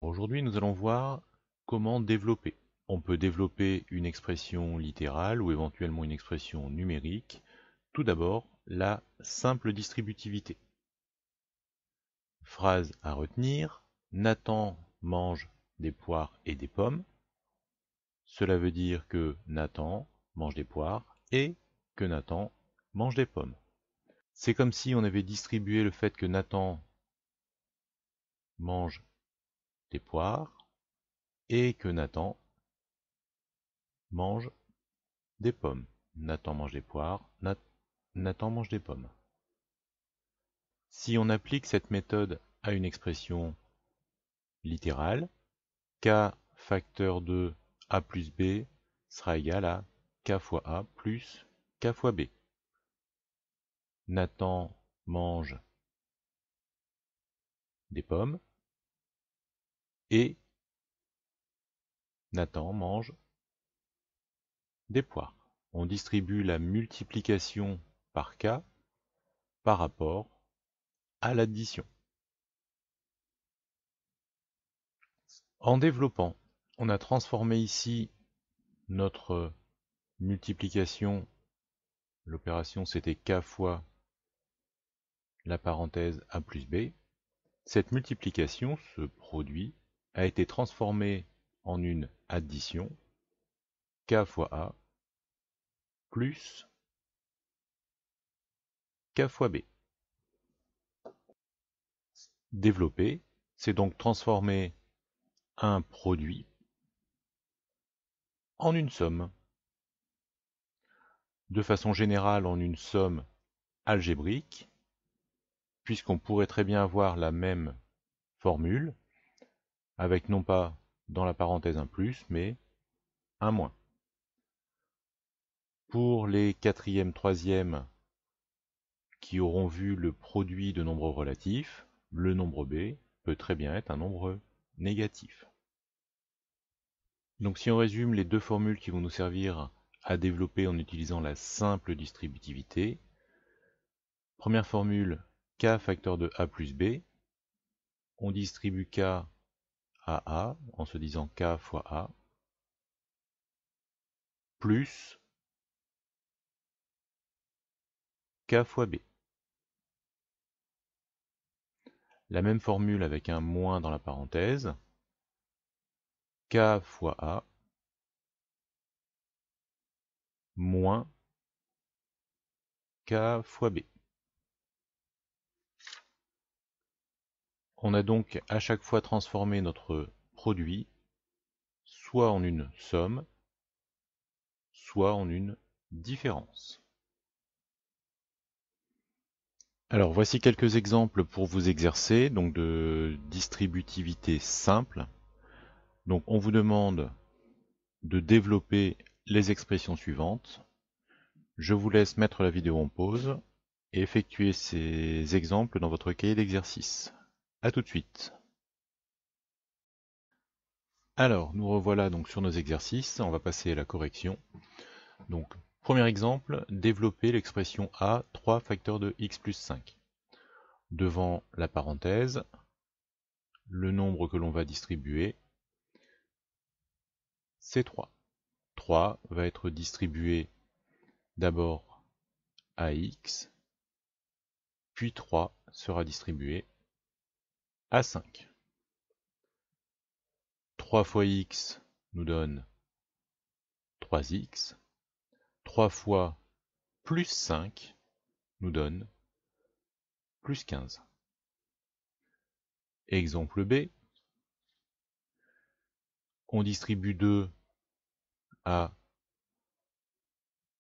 Aujourd'hui, nous allons voir comment développer. On peut développer une expression littérale ou éventuellement une expression numérique. Tout d'abord, la simple distributivité. Phrase à retenir. Nathan mange des poires et des pommes. Cela veut dire que Nathan mange des poires et que Nathan mange des pommes. C'est comme si on avait distribué le fait que Nathan mange des poires et que Nathan mange des pommes. Nathan mange des poires, Nathan mange des pommes. Si on applique cette méthode à une expression littérale, k facteur de a plus b sera égal à k fois a plus k fois b. Nathan mange des pommes et Nathan mange des poires. On distribue la multiplication par k par rapport à l'addition. En développant, on a transformé ici notre multiplication. L'opération c'était k fois la parenthèse a plus b. Cette multiplication, ce produit, a été transformé en une addition k fois a plus k fois b. Développer, c'est donc transformer un produit en une somme. De façon générale, en une somme algébrique, puisqu'on pourrait très bien avoir la même formule, avec non pas dans la parenthèse un plus, mais un moins. Pour les quatrièmes, troisièmes qui auront vu le produit de nombres relatifs, le nombre b peut très bien être un nombre négatif. Donc si on résume les deux formules qui vont nous servir à développer en utilisant la simple distributivité, première formule, k facteur de a plus b, on distribue k à a en se disant k fois a, plus k fois b. La même formule avec un moins dans la parenthèse, k fois a, moins k fois b. On a donc à chaque fois transformé notre produit soit en une somme, soit en une différence. Alors voici quelques exemples pour vous exercer, donc de distributivité simple. Donc on vous demande de développer les expressions suivantes. Je vous laisse mettre la vidéo en pause et effectuer ces exemples dans votre cahier d'exercice. A tout de suite. Alors, nous revoilà donc sur nos exercices, on va passer à la correction. Donc, premier exemple, développer l'expression a 3 facteur de x plus 5. Devant la parenthèse, le nombre que l'on va distribuer, c'est 3. 3 va être distribué d'abord à x, puis 3 sera distribué à 5. 3 fois x nous donne 3x. 3 fois plus 5 nous donne plus 15. Exemple B, on distribue 2 à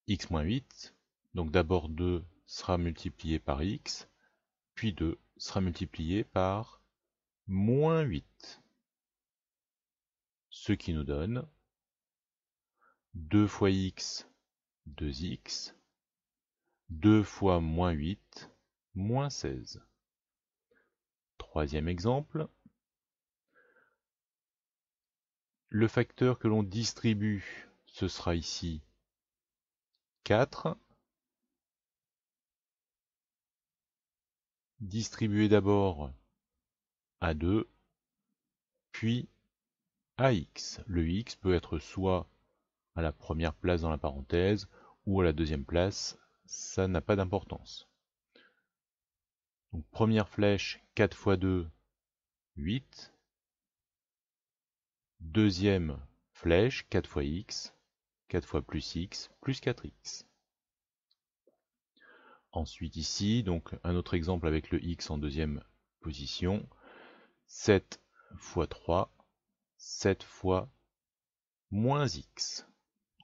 x moins 8. Donc d'abord 2 sera multiplié par x, puis 2 sera multiplié par moins 8. Ce qui nous donne 2 fois x, 2x, 2 fois moins 8, moins 16. Troisième exemple, le facteur que l'on distribue, ce sera ici 4. Distribué d'abord à 2, puis AX. Le X peut être soit à la première place dans la parenthèse ou à la deuxième place, ça n'a pas d'importance. Donc première flèche, 4 fois 2, 8. Deuxième flèche, 4 fois x, 4 fois plus x, plus 4x. Ensuite ici, donc un autre exemple avec le x en deuxième position, 7 fois 3, 7 fois moins x.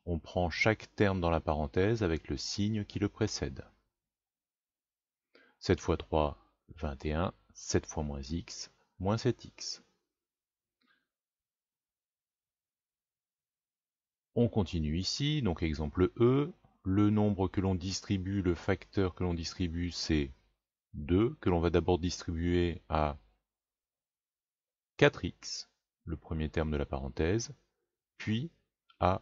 On prend chaque terme dans la parenthèse avec le signe qui le précède. 7 fois 3, 21, 7 fois moins x, moins 7x. On continue ici, donc exemple E, le nombre que l'on distribue, le facteur que l'on distribue, c'est 2, que l'on va d'abord distribuer à 4x, le premier terme de la parenthèse, puis à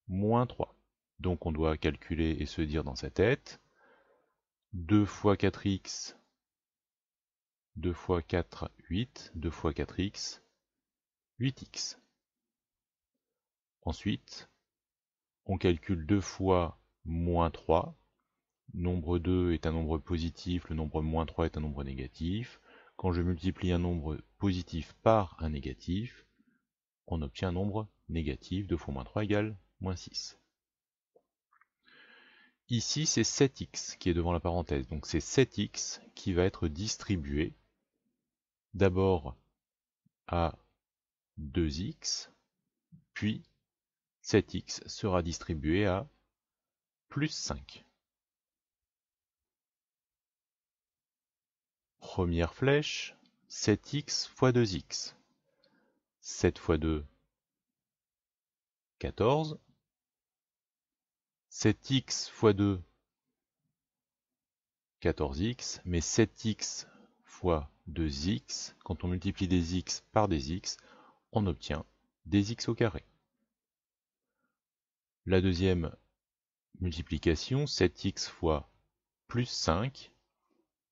moins 3. Donc on doit calculer et se dire dans sa tête, 2 fois 4x, 2 fois 4, 8, 2 fois 4x, 8x. Ensuite, on calcule 2 fois moins 3. Nombre 2 est un nombre positif, le nombre moins 3 est un nombre négatif. Quand je multiplie un nombre positif par un négatif, on obtient un nombre négatif. 2 fois moins 3 égale moins 6. Ici, c'est 7x qui est devant la parenthèse. Donc c'est 7x qui va être distribué d'abord à 2x, puis 7x sera distribué à plus 5. Première flèche, 7x fois 2x. 7 fois 2, 14. 7x fois 2, 14x, mais 7x fois 2x, quand on multiplie des x par des x, on obtient des x au carré. La deuxième multiplication, 7x fois plus 5,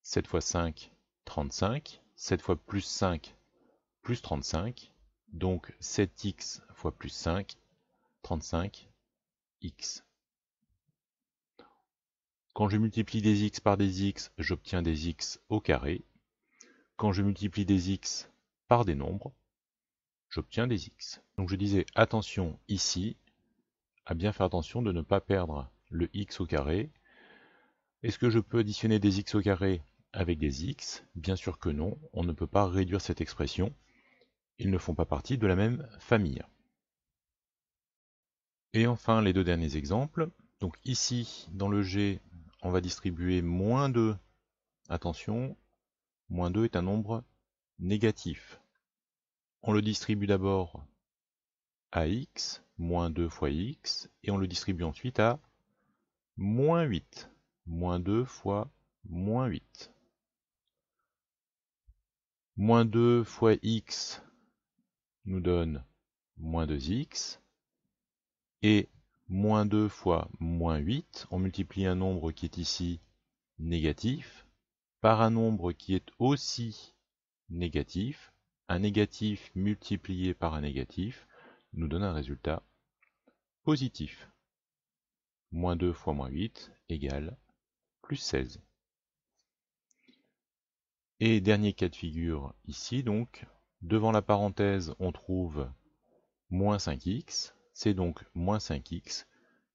7 fois 5, 35, 7 fois plus 5, plus 35, donc 7x fois plus 5, 35, x. Quand je multiplie des x par des x, j'obtiens des x au carré. Quand je multiplie des x par des nombres, j'obtiens des x. Donc je disais attention ici, à bien faire attention de ne pas perdre le x au carré. Est-ce que je peux additionner des x au carré avec des x? Bien sûr que non, on ne peut pas réduire cette expression. Ils ne font pas partie de la même famille. Et enfin, les deux derniers exemples. Donc ici, dans le G, on va distribuer moins 2. Attention, moins 2 est un nombre négatif. On le distribue d'abord à x, moins 2 fois x, et on le distribue ensuite à moins 8. Moins 2 fois moins 8. Moins 2 fois x nous donne moins 2x, et moins 2 fois moins 8, on multiplie un nombre qui est ici négatif par un nombre qui est aussi négatif. Un négatif multiplié par un négatif nous donne un résultat positif. Moins 2 fois moins 8 égale plus 16. Et dernier cas de figure ici, donc, devant la parenthèse, on trouve moins 5x. C'est donc moins 5x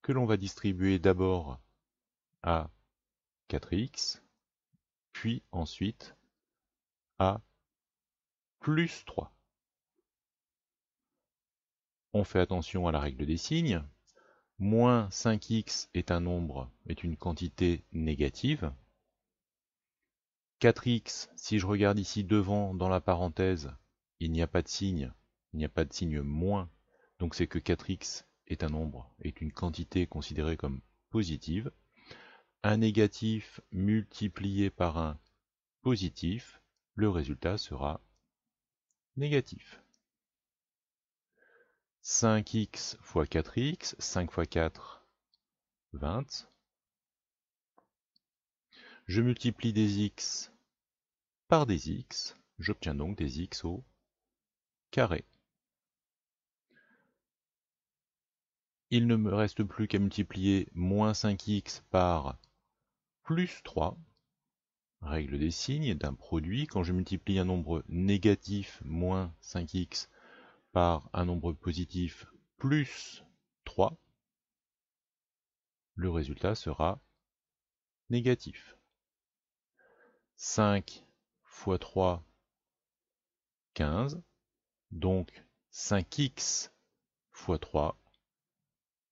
que l'on va distribuer d'abord à 4x, puis ensuite à plus 3. On fait attention à la règle des signes. Moins 5x est un nombre, est une quantité négative. 4x, si je regarde ici devant dans la parenthèse, il n'y a pas de signe, il n'y a pas de signe moins, donc c'est que 4x est un nombre, est une quantité considérée comme positive. Un négatif multiplié par un positif, le résultat sera négatif. 5x fois 4x, 5 fois 4, 20. Je multiplie des x par des x, j'obtiens donc des x au carré. Il ne me reste plus qu'à multiplier moins 5x par plus 3. Règle des signes d'un produit. Quand je multiplie un nombre négatif, moins 5x, par un nombre positif, plus 3, le résultat sera négatif. 5 fois 3, 15. Donc 5x fois 3,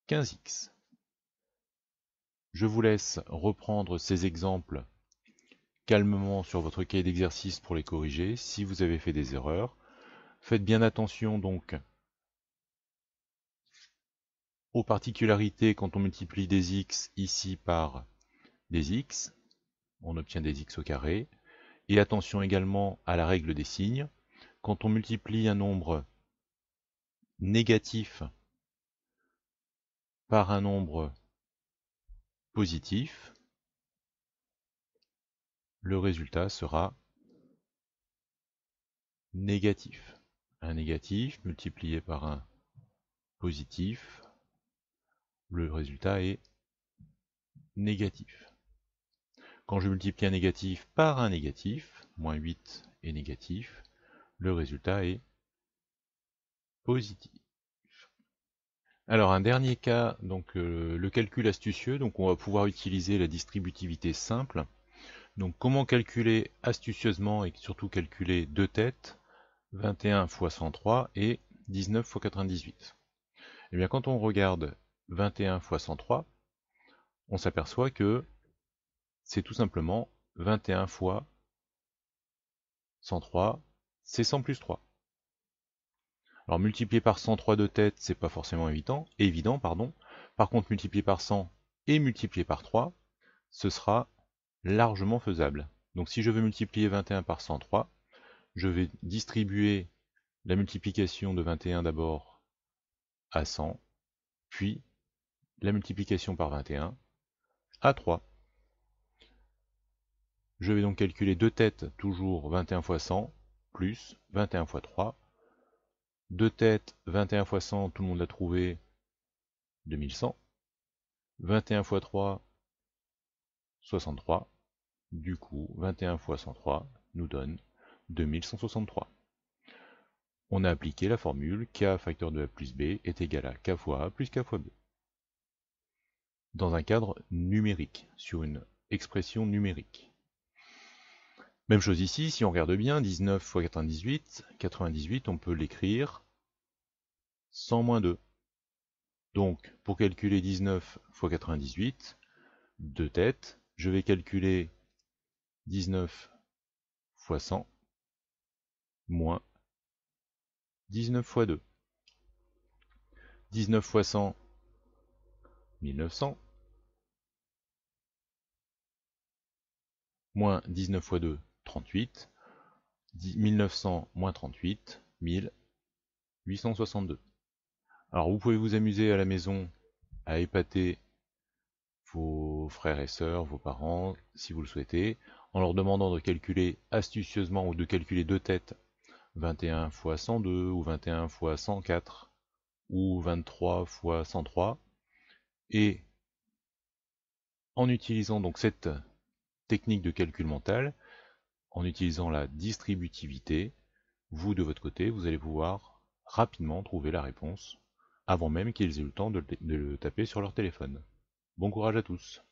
15x. Je vous laisse reprendre ces exemples calmement sur votre cahier d'exercice pour les corriger si vous avez fait des erreurs. Faites bien attention donc aux particularités quand on multiplie des x ici par des x. On obtient des x au carré. Et attention également à la règle des signes. Quand on multiplie un nombre négatif par un nombre positif, le résultat sera négatif. Un négatif multiplié par un positif, le résultat est négatif. Quand je multiplie un négatif par un négatif, moins 8 est négatif, le résultat est positif. Alors un dernier cas, donc le calcul astucieux, donc on va pouvoir utiliser la distributivité simple. Donc comment calculer astucieusement et surtout calculer deux têtes, 21 fois 103 et 19 fois 98. Et bien quand on regarde 21 fois 103, on s'aperçoit que c'est tout simplement 21 fois 103, c'est 100 plus 3. Alors multiplier par 103 de tête, c'est pas forcément évident. Par contre, multiplier par 100 et multiplier par 3, ce sera largement faisable. Donc si je veux multiplier 21 par 103, je vais distribuer la multiplication de 21 d'abord à 100, puis la multiplication par 21 à 3. Je vais donc calculer deux têtes, toujours 21 fois 100, plus 21 fois 3. Deux têtes, 21 fois 100, tout le monde l'a trouvé, 2100. 21 fois 3, 63. Du coup, 21 fois 103 nous donne 2163. On a appliqué la formule k facteur de a plus b est égal à k fois a plus k fois b. Dans un cadre numérique, sur une expression numérique. Même chose ici, si on regarde bien, 19 fois 98, 98 on peut l'écrire 100 moins 2. Donc, pour calculer 19 fois 98, deux têtes, je vais calculer 19 fois 100 moins 19 fois 2. 19 fois 100, 1900, moins 19 fois 2, 38. 1900 moins 38, 1862. Alors vous pouvez vous amuser à la maison à épater vos frères et sœurs, vos parents, si vous le souhaitez, en leur demandant de calculer astucieusement ou de calculer deux têtes 21 fois 102 ou 21 fois 104 ou 23 fois 103, et en utilisant donc cette technique de calcul mental, en utilisant la distributivité, vous de votre côté, vous allez pouvoir rapidement trouver la réponse avant même qu'ils aient eu le temps de le taper sur leur téléphone. Bon courage à tous!